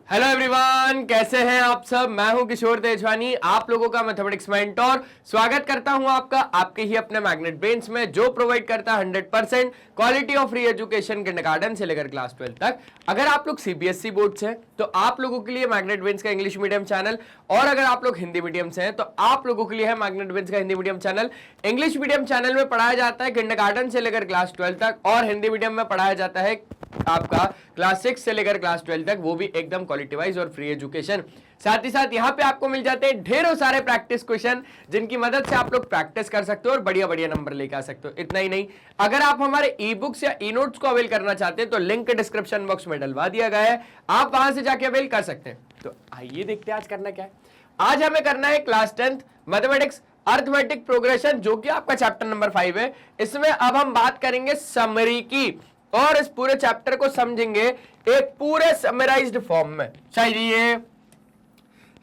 Hello everyone, कैसे हैं आप सब। मैं हूं किशोर तेजवानी, आप लोगों का मैथमेटिक्स मेंटोर। स्वागत करता हूं आपका आपके ही अपने मैग्नेट ब्रेन्स में, जो प्रोवाइड करता है 100% quality of free education kindergarten से लेकर क्लास 12 तक। अगर आप लोग सीबीएसई बोर्ड से हैं तो आप लोगों के लिए मैग्नेट ब्रेन्स का इंग्लिश मीडियम चैनल, और अगर आप लोग हिंदी मीडियम से हैं तो आप लोगों के लिए है मैग्नेट ब्रेन्स का Hindi medium channel. English medium channel में पढ़ाया जाता है किंडरगार्टन से लेकर क्लास 12 तक, और हिंदी मीडियम में पढ़ाया जाता है आपका क्लास 6 से लेकर क्लास 12 तक, वो भी एकदम क्वालिटी वाइज और फ्री एजुकेशन। साथ ही साथ यहाँ पे आपको मिल जाते हैं ढेरों सारे प्रैक्टिस क्वेश्चन, जिनकी मदद से आप लोग प्रैक्टिस कर सकते हो और बढ़िया बढ़िया नंबर लेकर आ सकते हो। इतना ही नहीं, अगर आप हमारे ई बुक्स या ई नोट्स को अवेल करना चाहते हैं तो लिंक डिस्क्रिप्शन बॉक्स में डलवा दिया गया है, आप वहां से जाके अवेल कर सकते हैं। तो आइए देखते हैं आज करना क्या है। आज हमें करना है class 10th mathematics arithmetic progression, जो कि आपका चैप्टर नंबर 5 है। इसमें अब हम बात करेंगे समरी की, और इस पूरे चैप्टर को समझेंगे एक पूरे समराइज्ड फॉर्म में। चाहिए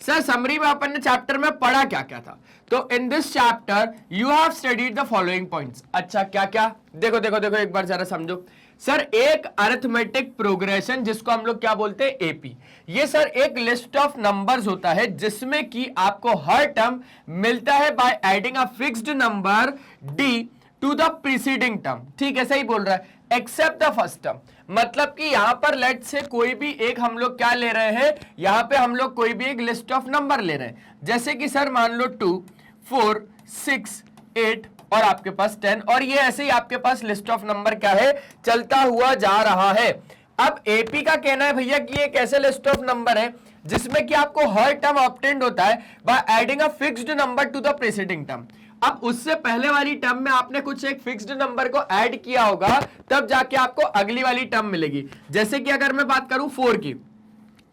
सर, समरी में अपन ने चैप्टर में पढ़ा क्या क्या था। तो in this chapter you have studied the following points. अच्छा, क्या क्या? देखो देखो देखो, एक बार जरा समझो। सर, एक अरिथमेटिक प्रोग्रेशन, जिसको हम लोग क्या बोलते हैं, एपी, ये सर एक लिस्ट ऑफ नंबर्स होता है जिसमें कि आपको हर टर्म मिलता है by adding a fixed number D to the preceding term. ठीक है, सही बोल रहा है, एक्सेप्ट द फर्स्ट टर्म। मतलब कि यहां पर लेट से कोई भी एक हम लोग क्या ले रहे हैं, यहां पे हम लोग कोई भी एक लिस्ट ऑफ नंबर ले रहे हैं, जैसे कि सर मान लो 2, 4, 6, 8 और आपके पास 10, और ये ऐसे ही आपके पास लिस्ट ऑफ नंबर क्या है, चलता हुआ जा रहा है। अब एपी का कहना है भैया कि एक ऐसे लिस्ट ऑफ नंबर है जिसमें कि आपको हर टर्म ऑब्टेन्ड होता है by adding a fixed number two the preceding term. अब उससे पहले वाली टर्म में आपने कुछ एक फिक्स्ड नंबर को ऐड किया होगा, तब जाके आपको अगली वाली टर्म मिलेगी। जैसे कि अगर मैं बात करूं 4 की,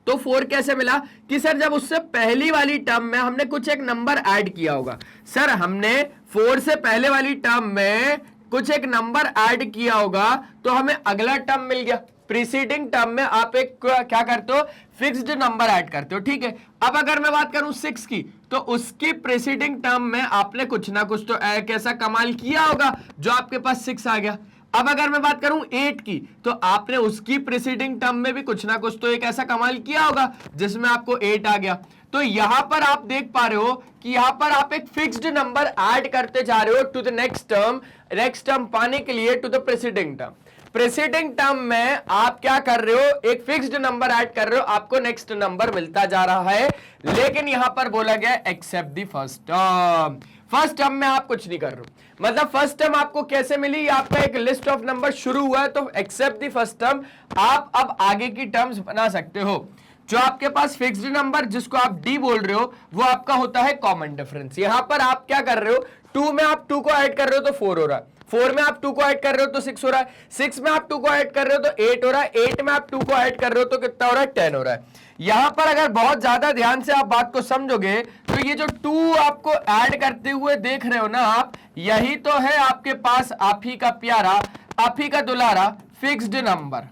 तो 4 कैसे मिला कि सर जब उससे पहली वाली टर्म में हमने कुछ एक नंबर ऐड किया होगा। सर हमने 4 से पहले वाली टर्म में कुछ एक नंबर ऐड किया होगा तो हमें अगला टर्म मिल गया। प्रीसीडिंग टर्म में आप एक क्या करते हो, फिक्स्ड नंबर ऐड करते हो। ठीक है, अब अगर मैं बात करूं 6 की, तो उसकी प्रीसीडिंग टर्म में आपने कुछ ना कुछ तो कैसा कमाल किया होगा जो आपके पास 6 आ गया। अब अगर मैं बात करूं 8 की, तो आपने उसकी प्रीसीडिंग टर्म में भी कुछ ना कुछ तो एक ऐसा कमाल किया होगा जिसमें आपको 8 आ गया। तो यहां पर आप देख पा रहे हो कि यहां पर आप एक फिक्स्ड नंबर ऐड करते जा रहे हो टू द नेक्स्ट टर्म पाने के लिए, to the preceding term. Preceding term में आप क्या कर रहे हो, एक फिक्स्ड नंबर ऐड कर रहे हो, आपको नेक्स्ट नंबर मिलता जा रहा है। लेकिन यहां पर बोला गया except the first term. First term में आप कुछ नहीं कर रहे हो, मतलब फर्स्ट टर्म आपको कैसे मिली, आपका एक लिस्ट ऑफ नंबर शुरू हुआ है तो एक्सेप्ट द फर्स्ट टर्म। आप अब आगे की टर्म्स बना सकते हो। जो आपके पास फिक्स्ड नंबर जिसको आप डी बोल रहे हो, वो आपका होता है कॉमन डिफरेंस। यहां पर आप क्या कर रहे हो, 2 में आप 2 को ऐड कर रहे हो तो 4 हो रहा है, 4 में आप 2 को ऐड कर रहे हो तो 6 हो रहा है, 6 में आप 2 को ऐड कर रहे हो तो 8 हो रहा है, 8 में आप 2 को ऐड कर रहे हो तो कितना हो रहा है, 10 हो रहा है। यहां पर अगर बहुत ज्यादा ध्यान से आप बात को समझोगे तो ये जो 2 आपको ऐड करते हुए देख रहे हो ना आप, यही तो है आपके पास आप ही का प्यारा, आप ही का दुलारा फिक्स्ड नंबर।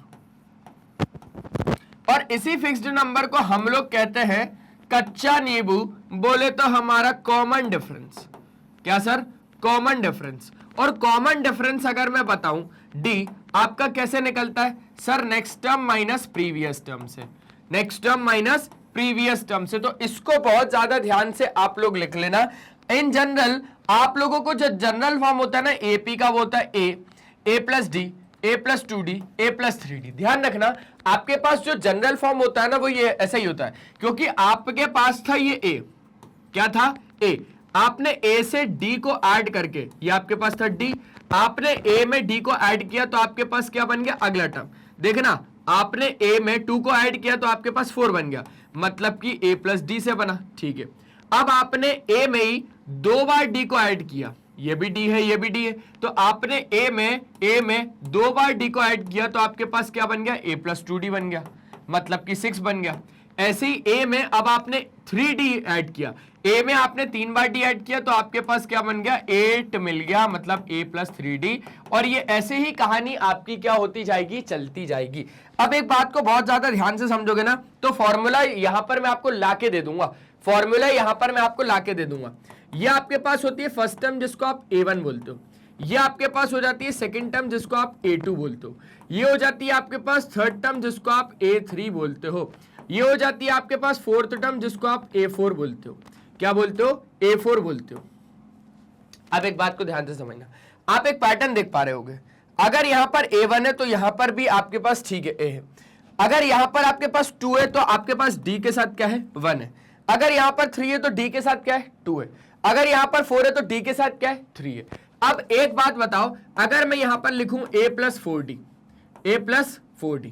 और इसी फिक्स्ड नंबर को हम लोग कहते हैं कच्चा नींबू, बोले तो हमारा कॉमन डिफरेंस। क्या सर, कॉमन डिफरेंस। और कॉमन डिफरेंस अगर मैं बताऊं डी आपका कैसे निकलता है sir, next term minus previous term से, next term minus previous term से। तो इसको बहुत ज्यादा ध्यान से आप लोग लिख लेना। इन जनरल आप लोगों को जो जनरल फॉर्म होता है ना एपी का, वो होता है ए प्लस डी, ए प्लस 2d, ए प्लस 3d। ध्यान रखना, आपके पास जो जनरल फॉर्म होता है ना, वो ये ऐसा ही होता है, क्योंकि आपके पास था ये ए, क्या था, ए, आपने ए से डी को ऐड करके, ये आपके पास था डी, आपने ए में डी को ऐड किया तो आपके पास क्या बन गया, अगला टर्म। देखना, आपने ए में 2 को ऐड किया तो आपके पास 4 बन गया, मतलब कि ए प्लस डी से बना। ठीक है, अब आपने ए में ही 2 बार डी को ऐड किया, ये भी डी है, ये भी डी है, तो आपने ए में 2 बार डी को ऐड किया तो आपके पास क्या बन गया, ए प्लस 2d बन गया, मतलब कि 6 बन गया। ऐसे ही ए में अब आपने 3d ऐड किया, ए में आपने 3 बार डी ऐड किया तो आपके पास क्या बन गया, 8 मिल गया, मतलब ए प्लस 3d। और ये ऐसे ही कहानी आपकी क्या होती जाएगी, चलती जाएगी। अब एक बात को बहुत ज्यादा ध्यान से समझोगे ना, तो फॉर्मूला यहां पर मैं आपको लाके दे दूंगा, फॉर्मूला यहां पर मैं आपको लाके दे दूंगा। ये आपके पास होती है फर्स्ट टर्म जिसको आप A1 बोलते हो, ये आपके पास हो जाती है सेकंड टर्म जिसको आप A2 बोलते हो, ये हो जाती है आपके पास थर्ड टर्म जिसको आप A3 बोलते हो, ये हो जाती है आपके पास फोर्थ टर्म जिसको आप A4 बोलते हो। क्या बोलते हो? A4 बोलते हो। अब एक बात को ध्यान से समझना, आप एक पैटर्न देख पा रहे होगे, अगर यहां पर A1 है तो यहां पर भी आपके पास ठीक है A है, अगर यहां पर आपके पास 2 है तो आपके पास D के साथ क्या है? 1 है, अगर यहां पर 3 है तो D के साथ क्या है? 2 है, अगर यहां पर 4 है तो D के साथ क्या है? 3 है। अब एक बात बताओ, अगर मैं यहां पर लिखूं A plus 4D, A plus 4D,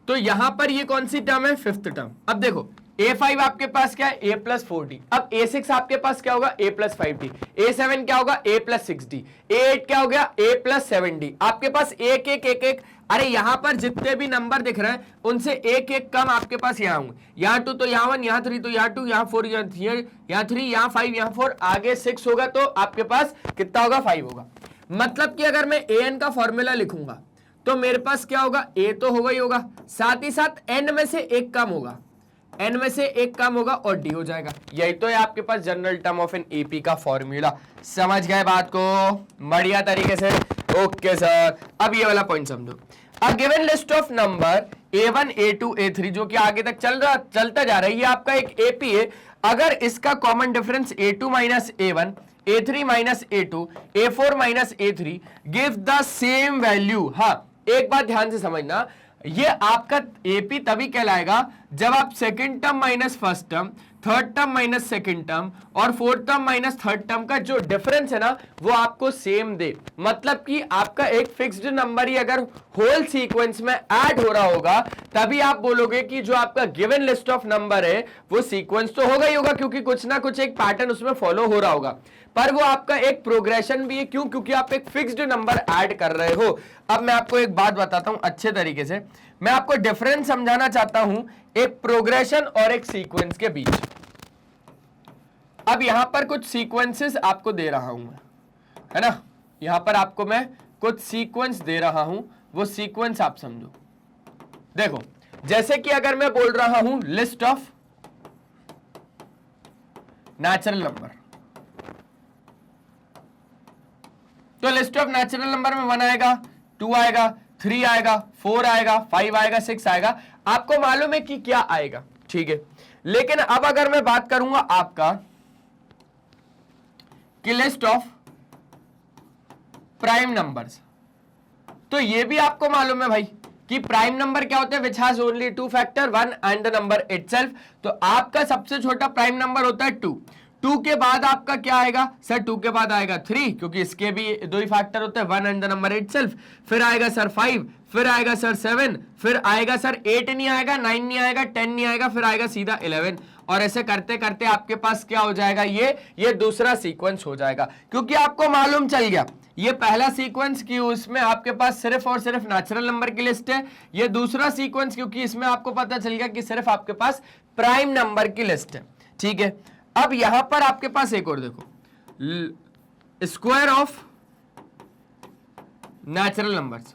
तो यहां पर ये कौन सी टर्म है? Fifth term. अब देखो A5 आपके पास क्या है? A plus 4D। अब A6 आपके पास क्या होगा? A plus 5D। A7 क्या होगा? A plus 6D। A8 क्या हो गया? A plus 7D। आपके पास एक एक एक एक, अरे यहां पर जितने भी नंबर दिख रहे हैं उनसे एक एक कम आपके पास यहाँ होंगे, यहाँ 2 तो यहाँ 1, यहाँ 3 तो यहाँ 2, यहाँ 4, यहाँ 3, यहाँ 5, यहाँ 4, आगे 6 होगा तो आपके पास कितना होगा? 5 होगा। मतलब कि अगर मैं AN का फॉर्मूला लिखूंगा तो मेरे पास क्या होगा? A तो होगा ही होगा, साथ ही साथ N में से एक कम होगा, N में से एक कम होगा और D हो जाएगा। यही तो है आपके पास general term of an AP का फॉर्मूला। समझ गए बात को बढ़िया तरीके से? Okay sir. अब ये वाला पॉइंट समझो, a given list of number A1 A2 A3 जो कि आगे तक चलता जा रहा है, ये आपका एक AP है। अगर इसका common difference A2 minus A1, A3 minus A2, A4 minus A3 give the same value. हाँ, एक बात ध्यान से समझना, ये आपका AP तभी कहलाएगा जब आप second term minus first term, third term minus second term और fourth term minus third term का जो डिफरेंस है ना वो आपको सेम दे। मतलब कि आपका एक फिक्स्ड नंबर ही अगर होल सीक्वेंस में ऐड हो रहा होगा तभी आप बोलोगे कि जो आपका गिवन लिस्ट ऑफ नंबर है वो सीक्वेंस तो होगा ही होगा, क्योंकि कुछ ना कुछ एक पैटर्न उसमें फॉलो हो रहा होगा, पर वो आपका एक प्रोग्रेशन भी है। क्यों? क्योंकि आप एक फिक्स्ड नंबर ऐड कर रहे हो। अब मैं आपको एक बात बताता हूं अच्छे तरीके से, मैं आपको डिफरेंस समझाना चाहता हूं एक प्रोग्रेशन और एक सीक्वेंस के बीच। अब यहां पर कुछ सीक्वेंसेस आपको दे रहा हूं मैं, है ना, यहां पर आपको मैं कुछ सीक्वेंस दे रहा हूं, वो सीक्वेंस आप समझो। देखो, जैसे कि अगर मैं बोल रहा हूं लिस्ट ऑफ नेचुरल नंबर, तो लिस्ट ऑफ नेचुरल नंबर में 1 आएगा, 2 आएगा, 3 आएगा, 4 आएगा, 5 आएगा, 6 आएगा, आपको मालूम है कि क्या आएगा, ठीक है। लेकिन अब अगर मैं बात करूंगा आपका कि लिस्ट ऑफ प्राइम नंबर्स, तो ये भी आपको मालूम है भाई कि प्राइम नंबर क्या होते हैं? Which has only 2 factor, 1 and the number itself. तो आपका सबसे छोटा प्राइम नंबर होता है 2। 2 के बाद आपका क्या आएगा सर? 2 के बाद आएगा 3, क्योंकि इसके भी 2 ही फैक्टर होते हैं, 1 एंड द नंबर इटसेल्फ। फिर आएगा सर 5, फिर आएगा सर 7, फिर आएगा सर 8 नहीं आएगा, 9 नहीं आएगा, 10 नहीं आएगा, फिर आएगा सीधा 11, और ऐसे करते करते आपके पास क्या हो जाएगा? ये दूसरा सीक्वेंस हो जाएगा, क्योंकि आपको मालूम चल गया ये पहला सीक्वेंस कि उसमें आपके पास सिर्फ और सिर्फ नेचुरल नंबर की लिस्ट है, ये दूसरा सीक्वेंस क्योंकि इसमें आपको पता चल गया कि सिर्फ आपके पास प्राइम नंबर की लिस्ट है, ठीक है। अब यहां पर आपके पास एक और देखो, square of natural numbers.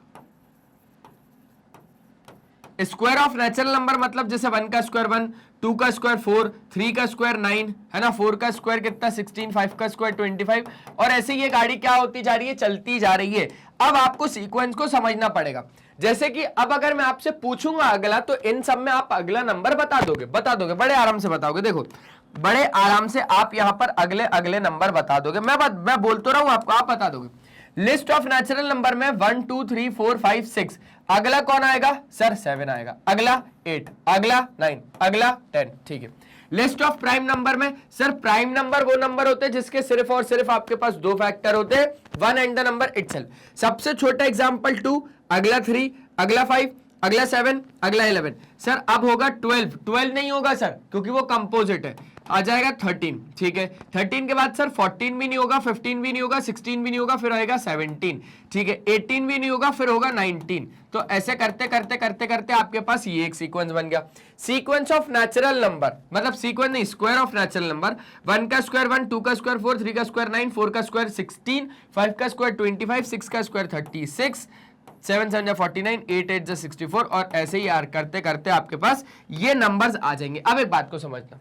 Square of natural number मतलब जैसे 1 का स्क्वायर 1, 2 का स्क्वायर 4, 3 का स्क्वायर 9, है ना, 4 का स्क्वायर कितना 16, 5 का स्क्वायर 25, और ऐसे ये गाड़ी क्या होती जा रही है? चलती जा रही है। अब आपको सीक्वेंस को समझना पड़ेगा। जैसे कि अब अगर मैं आपसे पूछूंगा अगला, तो इन सब में आप अगला नंबर बता दोगे बड़े आराम से बताओगे। देखो, बड़े आराम से आप यहां पर अगले अगले नंबर बता दोगे। मैं बोल तो रहा हूं आपको, आप बता दोगे। लिस्ट ऑफ नेचुरल नंबर में 1 2 3 4 5 6, अगला कौन आएगा सर? 7 आएगा, अगला 8, अगला 9, अगला 10, ठीक है। लिस्ट ऑफ प्राइम नंबर में सर प्राइम नंबर वो नंबर होते हैं जिसके सिर्फ और सिर्फ आपके पास 2 फैक्टर होते हैं, 1 एंड द नंबर इटसेल्फ। सबसे छोटा एग्जांपल 2, अगला 3, अगला 5, अगला 7, अगला 11। सर अब होगा 12 नहीं होगा सर, क्योंकि वो कंपोजिट है, आ जाएगा 13, ठीक है। 13 के बाद सर 14 भी नहीं होगा, 15 भी नहीं होगा, 16 भी नहीं होगा, फिर आएगा 17, ठीक है। 18 भी नहीं होगा, फिर होगा 19। तो ऐसे करते करते करते करते आपके पास ये एक सीक्वेंस बन गया। सीक्वेंस ऑफ नेचुरल नंबर मतलब सीक्वेंस नहीं, स्क्वायर ऑफ नेचुरल नंबर। 1 का स्क्वायर 1, 2 का स्क्वायर 4, 3 का स्क्वायर 9, 4 का स्क्वायर 16, 5 का स्क्वायर 25, 6 का स्क्वायर 36, 7 7 49, 8 8 64, और ऐसे ही यार करते करते आपके पास ये नंबर्स आ जाएंगे। अब एक बात को समझना,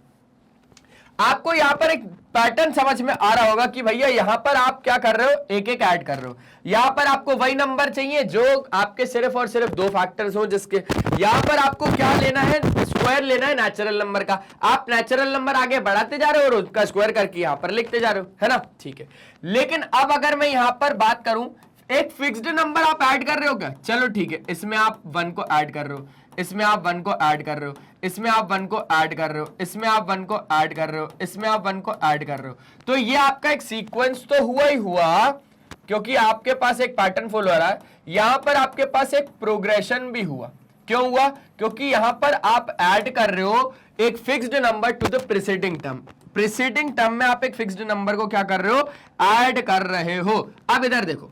आपको यहां पर एक पैटर्न समझ में आ रहा होगा कि भैया यहां पर आप क्या कर रहे हो, एक एक ऐड कर रहे हो। यहां पर आपको वही नंबर चाहिए जो आपके सिर्फ और सिर्फ दो फैक्टर्स हो, जिसके यहां पर आपको क्या लेना है, स्क्वायर लेना है नेचुरल नंबर का। आप नेचुरल नंबर आगे बढ़ाते जा रहे हो और उसका स्क्वायर करके यहां पर लिखते जा रहे हो, है ना, ठीक है। लेकिन अब अगर मैं यहां पर बात करूं, एक फिक्स्ड नंबर आप ऐड कर रहे हो क्या, चलो ठीक है, इसमें आप 1 को ऐड कर रहे हो, इसमें आप 1 को ऐड कर रहे हो, इसमें आप 1 को ऐड कर रहे हो, इसमें आप 1 को ऐड कर रहे हो, इसमें आप 1 को ऐड कर रहे हो, तो ये आपका एक सीक्वेंस तो हुआ ही हुआ, क्योंकि आपके पास एक पैटर्न फॉलो हो रहा है। यहां पर आपके पास एक प्रोग्रेशन भी हुआ। क्यों हुआ, क्योंकि यहां पर आप ऐड कर रहे हो एक fixed number two the preceding term. Preceding term में आप एक फिक्स्ड नंबर को क्या कर रहे हो, ऐड कर रहे हो। अब इधर देखो,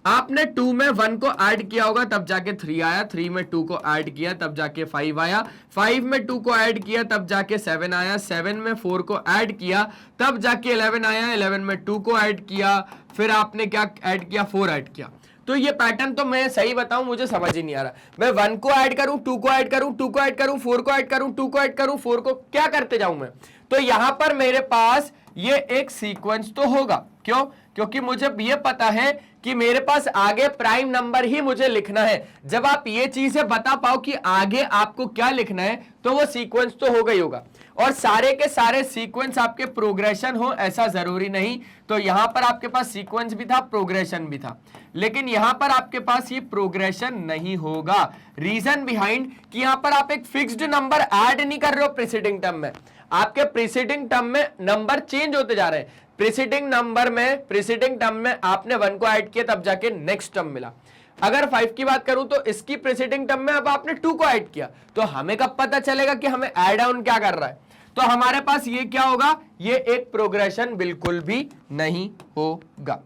आपने 2 में 1 को ऐड किया होगा तब जाके 3 आया, 3 में 2 को ऐड किया तब जाके 5 आया, 5 में 2 को ऐड किया तब जाके 7 आया, 7 में 4 को ऐड किया तब जाके 11 आया, 11 में 2 को ऐड किया, फिर आपने क्या ऐड किया, 4 ऐड किया। तो ये पैटर्न तो मैं सही बताऊं मुझे समझ ही नहीं आ रहा। मैं 1 को ऐड करूं, 2 को ऐड करूं, 2 को ऐड करूं, 4 को ऐड करूं, 2 को ऐड करूं, 4 को क्या करते जाऊं मैं। तो यहां पर मेरे पास ये एक सीक्वेंस तो होगा। क्यों, क्योंकि मुझे ये पता है कि मेरे पास आगे प्राइम नंबर ही मुझे लिखना है। जब आप ये चीजें बता पाओ कि आगे आपको क्या लिखना है तो वो सीक्वेंस तो होगा ही होगा। और सारे के सारे सीक्वेंस आपके प्रोग्रेशन हो ऐसा जरूरी नहीं। तो यहां पर आपके पास सीक्वेंस भी था, प्रोग्रेशन भी था, लेकिन यहां पर आपके पास ये प्रोग्रेशन नहीं होगा। रीजन बिहाइंड कि यहां पर आप एक फिक्स्ड नंबर ऐड नहीं कर रहे हो प्रीसीडिंग टर्म में, आपके प्रीसीडिंग टर्म में नंबर चेंज होते जा रहे हैं। प्रीसीडिंग टर्म में आपने 1 को ऐड किया तब जाके नेक्स्ट टर्म मिला। अगर 5 की बात करूं तो इसकी प्रीसीडिंग टर्म में अब आपने 2 को ऐड किया, तो हमें कब पता चलेगा कि हमें ऐड ऑन क्या कर रहा है। तो हमारे पास ये क्या होगा, ये एक प्रोग्रेशन बिल्कुल भी नहीं होगा।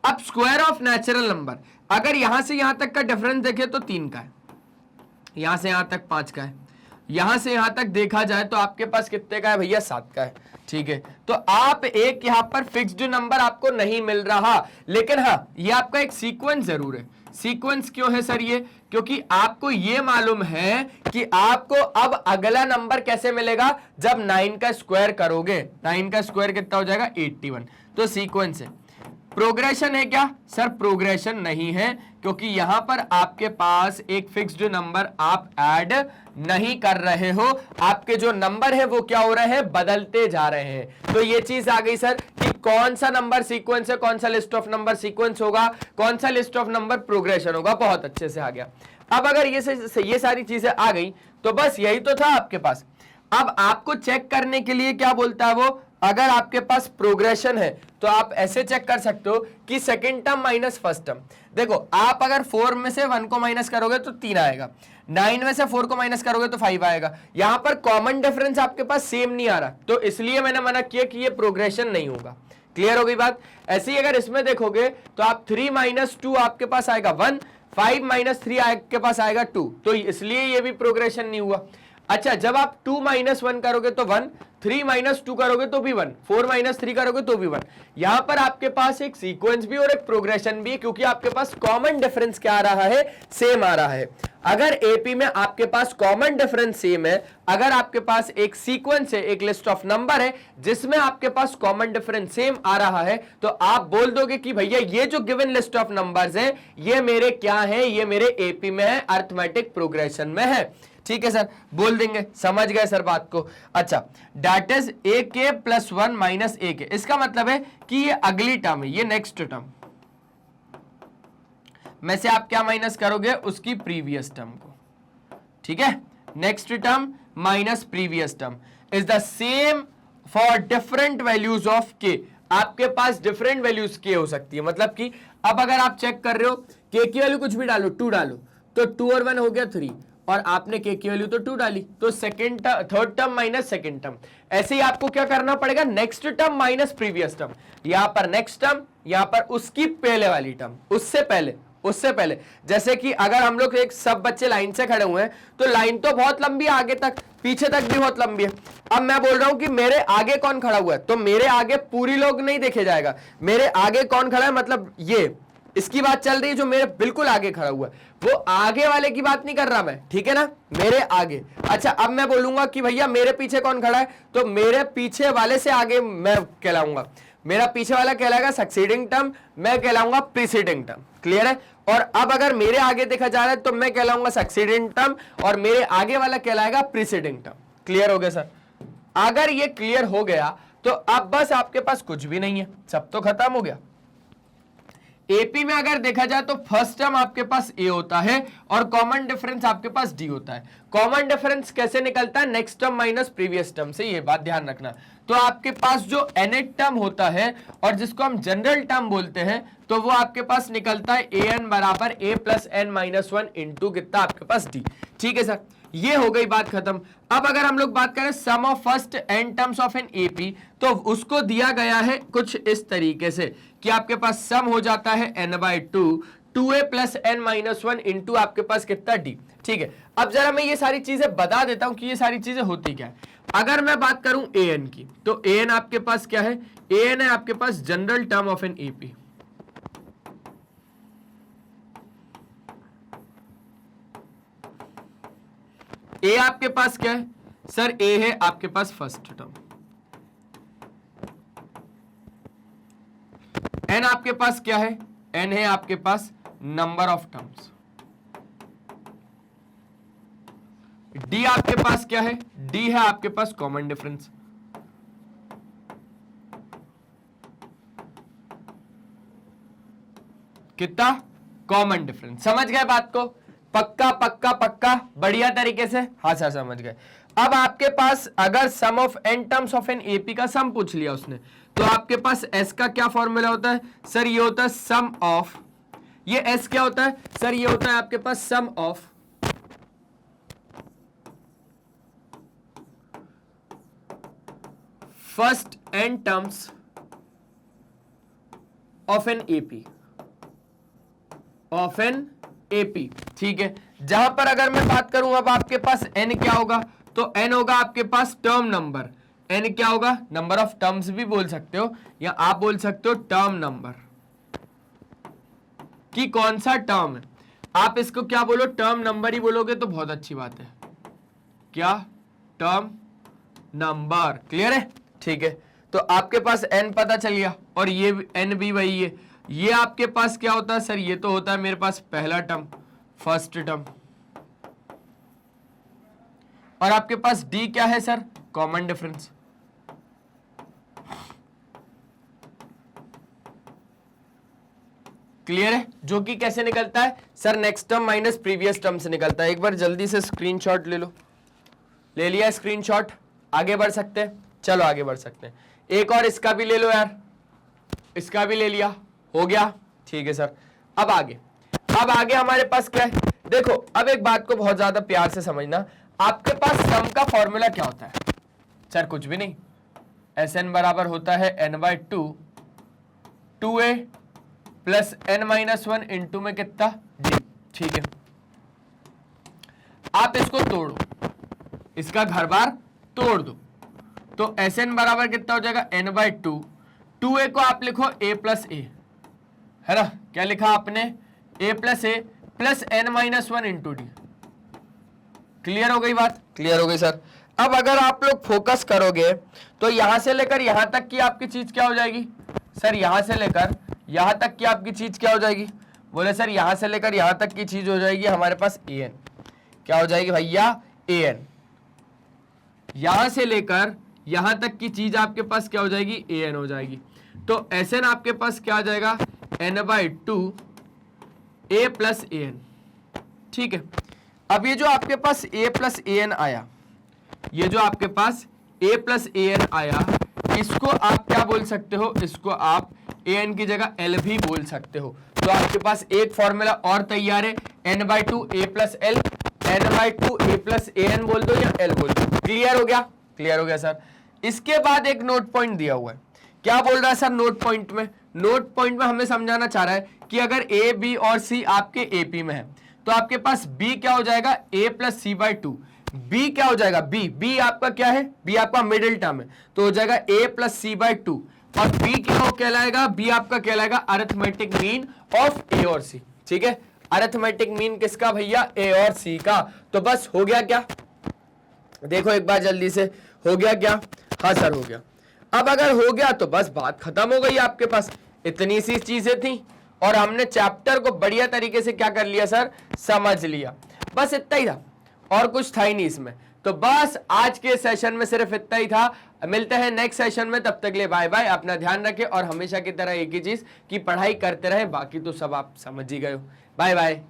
अब स्क्वायर ऑफ नेचुरल नंबर, अगर यहां से यहां तक का डिफरेंस देखें तो 3 का है, यहां से यहां तक 5 का है, यहां से यहां तक देखा जाए तो आपके पास कितने का है भैया, 7 का है। ठीक है, तो आप एक यहां पर फिक्स्ड नंबर आपको नहीं मिल रहा, लेकिन हाँ ये आपका एक सीक्वेंस जरूर है। सीक्वेंस क्यों है सर ये, क्योंकि आपको ये मालूम है कि आपको अब अगला नंबर कैसे मिलेगा, जब 9 का स्क्वायर करोगे, 9 का स्क्वायर कितना हो जाएगा, 81। तो सीक्वेंस है। प्रोग्रेशन है क्या सर, प्रोग्रेशन नहीं है, क्योंकि यहां पर आपके पास एक फिक्स्ड नंबर आप ऐड नहीं कर रहे हो, आपके जो नंबर है वो क्या हो रहे हैं, बदलते जा रहे हैं। तो ये चीज आ गई सर कि कौन सा नंबर सीक्वेंस है, कौन सा लिस्ट ऑफ नंबर सीक्वेंस होगा, कौन सा लिस्ट ऑफ नंबर प्रोग्रेशन होगा। बहुत अच्छे से आ गया। अब अगर ये सारी चीजें आ गई तो बस यही तो था आपके पास। अब आपको चेक करने के लिए क्या बोलता है वो, अगर आपके पास प्रोग्रेशन है तो आप ऐसे चेक कर सकते हो कि second term minus first term. देखो आप अगर 4 में से 1 को माइनस करोगे तो 3 आएगा, 9 में से 4 को माइनस करोगे तो 5 आएगा। यहां पर कॉमन डिफरेंस आपके पास सेम नहीं आ रहा, तो इसलिए मैंने मना किया कि ये प्रोग्रेशन नहीं होगा। क्लियर हो गई बात। ऐसे ही अगर इसमें देखोगे तो आप 3 माइनस 2 आपके पास आएगा 1, 5 माइनस 3 आपके पास आएगा 2, तो इसलिए ये भी प्रोग्रेशन नहीं हुआ। अच्छा, जब आप 2 माइनस 1 करोगे तो 1, 3 माइनस 2 करोगे तो भी 1, 4 माइनस 3 करोगे तो भी 1। यहां पर आपके पास एक सीक्वेंस भी और एक प्रोग्रेशन भी है, क्योंकि आपके पास कॉमन डिफरेंस क्या आ रहा है, सेम आ रहा है। अगर एपी में आपके पास कॉमन डिफरेंस सेम है, अगर आपके पास एक सीक्वेंस है, एक लिस्ट ऑफ नंबर है जिसमें आपके पास कॉमन डिफरेंस सेम आ रहा है, तो आप बोल दोगे कि भैया ये जो गिवन लिस्ट ऑफ नंबर्स हैं ये मेरे क्या है, ये मेरे एपी में है, अरिथमेटिक प्रोग्रेशन में है। ठीक है सर, बोल देंगे, समझ गए सर बात को। अच्छा, दैट इज ए के प्लस 1 माइनस ए के, इसका मतलब है कि ये अगली टर्म है, ये नेक्स्ट टर्म में से आप क्या माइनस करोगे, उसकी प्रीवियस टर्म को। ठीक है, next term minus previous term is the same for different values of के। आपके पास डिफरेंट वैल्यूज के हो सकती है, मतलब कि अब अगर आप चेक कर रहे हो के की वैल्यू कुछ भी डालो, 2 डालो, तो 2 और 1 हो गया 3, और आपने के की वैल्यू तो 2 डाली, तो third term minus second term. ऐसे ही आपको क्या करना पड़ेगा, next term minus previous term. यहां पर नेक्स्ट टर्म, यहां पर उसकी पहले वाली टर्म, उससे पहले। जैसे कि अगर हम लोग एक सब बच्चे लाइन से खड़े हुए हैं तो लाइन तो बहुत लंबी है, आगे तक पीछे तक भी बहुत लंबी है। अब मैं बोल रहा हूं कि मेरे आगे कौन खड़ा हुआ है, तो मेरे आगे पूरी लोग नहीं देखे जाएगा, मेरे आगे कौन खड़ा है, मतलब ये इसकी बात चल रही है जो मेरे बिल्कुल आगे खड़ा हुआ है, वो आगे वाले की बात नहीं कर रहा मैं, ठीक है ना, मेरे आगे। अच्छा अब मैं बोलूंगा कि भैया मेरे पीछे कौन खड़ा है, तो मेरे पीछे वाले से आगे मैं कहलाऊंगा, मेरा पीछे वाला कहलाएगा सक्सीडिंग टर्म, मैं कहलाऊंगा प्रीसीडिंग टर्म। क्लियर है? और अब अगर मेरे आगे देखा जा रहा है तो मैं कहलाऊंगा सक्सीडिंग टर्म और मेरे आगे वाला कहलाएगा प्रीसीडिंग टर्म। क्लियर हो गया सर? अगर ये क्लियर हो गया तो अब बस आपके पास कुछ भी नहीं है, सब तो खत्म हो गया। एपी में अगर देखा जाए तो फर्स्ट टर्म आपके पास ए होता है और कॉमन डिफरेंस आपके पास डी होता है। कॉमन डिफरेंस कैसे निकलता है? Next term minus previous term से, ये बात ध्यान रखना। तो आपके पास जो nth टर्म होता है और जिसको हम जनरल टर्म बोलते हैं, तो वो आपके पास निकलता है an बराबर a plus n minus 1 into कितना आपके पास d। ठीक है सर, ये हो गई बात खत्म। अब अगर हम लोग बात करें sum of first n terms of an AP, तो उसको दिया गया है कुछ इस तरीके से कि आपके पास सम हो जाता है n/2 2a plus n minus 1 into आपके पास कितना d। ठीक है, अब जरा मैं ये सारी चीजें बता देता हूं कि ये सारी चीजें होती क्या है। अगर मैं बात करूं an की, तो an आपके पास क्या है? an है आपके पास general term of an AP. A आपके पास क्या है सर? ए है आपके पास फर्स्ट टर्म। एन आपके पास क्या है? एन है आपके पास नंबर ऑफ टर्म्स। डी आपके पास क्या है? डी है आपके पास कॉमन डिफरेंस। कितना? Common difference. समझ गए बात को? पक्का पक्का पक्का, बढ़िया तरीके से। हाँ सर समझ गए। अब आपके पास अगर sum of n terms of an AP का सम पूछ लिया उसने, तो आपके पास एस का क्या फॉर्मूला होता है सर? ये होता है सम ऑफ, ये एस क्या होता है सर? ये होता है आपके पास sum of first n terms of an AP, of an AP. ठीक है, जहां पर अगर मैं बात करूं अब आपके पास n क्या होगा? तो n होगा आपके पास टर्म नंबर। n क्या होगा? नंबर ऑफ टर्म्स भी बोल सकते हो या आप बोल सकते हो टर्म नंबर, कि कौन सा टर्म है। आप इसको क्या बोलो? टर्म नंबर ही बोलोगे तो बहुत अच्छी बात है। क्या? Term number. क्लियर है? ठीक है, तो आपके पास n पता चल गया और ये n भी वही है। ये आपके पास क्या होता है सर? ये तो होता है मेरे पास पहला टर्म, फर्स्ट टर्म। और आपके पास d क्या है सर? Common difference. क्लियर है? जो कि कैसे निकलता है sir? Next term minus previous term से निकलता है। एक बार जल्दी से स्क्रीनशॉट ले लो। ले लिया स्क्रीनशॉट? आगे बढ़ सकते हैं? चलो आगे बढ़ सकते हैं। एक और इसका भी ले लो यार, इसका भी ले लिया, हो गया। ठीक है सर, अब आगे हमारे पास क्या है? देखो अब एक बात को बहुत ज्यादा प्यार से समझना, आपके पास सम का फॉर्मूला क्या होता है सर? कुछ भी नहीं, एस एन बराबर होता है n/2 2a plus n minus 1 into में कितना d। ठीक है, आप इसको तोड़ो, इसका घर बार तोड़ दो, तो एस एन बराबर कितना हो जाएगा? n/2 2a को आप लिखो a प्लस ए, है ना? क्या लिखा आपने? a plus A plus n minus 1 into D. Clear हो गई बात? क्लियर हो गई सर। अब अगर आप लोग फोकस करोगे तो यहां से लेकर यहां तक की आपकी चीज क्या हो जाएगी सर? यहां से लेकर यहां तक की आपकी चीज क्या हो जाएगी? बोले सर यहां से लेकर यहां तक की चीज हो जाएगी हमारे पास an। क्या हो जाएगी भैया? an। यहां से लेकर यहां तक की चीज आपके पास क्या हो जाएगी? an हो जाएगी। तो Sn आपके पास क्या आ जाएगा? n/2 a plus an। ठीक है, अब ये जो आपके पास a प्लस an आया, ये जो आपके पास a प्लस an आया, इसको आप क्या बोल सकते हो? इसको आप an की जगह l भी बोल सकते हो। तो आपके पास एक फॉर्मूला और तैयार है, n/2 a plus l, n/2 a plus an बोल दो या l बोल दो। क्लियर हो गया? क्लियर हो गया सर। इसके बाद एक नोट पॉइंट दिया हुआ है। क्या बोल रहा है सर नोट पॉइंट में? नोट पॉइंट में हमें समझाना चाह रहा है कि अगर a b और c आपके AP में है, तो आपके पास b क्या हो जाएगा? a plus c/2। b क्या हो जाएगा? b आपका क्या है? b आपका मिडिल टर्म है, तो हो जाएगा a प्लस c/2। और b क्या कहलाएगा? b आपका कहलाएगा अरिथमेटिक मीन ऑफ ए और सी, ठीक है। अरिथमेटिक मीन किसका भैया, ए और सी का। तो बस हो गया क्या, देखो एक बार जल्दी से, हो गया क्या, हाँ सर हो गया। अब अगर हो गया तो बस बात खत्म हो गई, आपके पास इतनी सी चीजें थी और हमने चैप्टर को बढ़िया तरीके से क्या कर लिया सर, समझ लिया। बस इतना ही था और कुछ था ही नहीं इसमें। तो बस आज के सेशन में सिर्फ इतना ही था। मिलते हैं नेक्स्ट सेशन में, तब तक ले बाय बाय, अपना ध्यान रखें और हमेशा की तरह एक ही चीज की पढ़ाई करते रहें, बाकी तो सब आप समझ ही गए हो। Bye bye.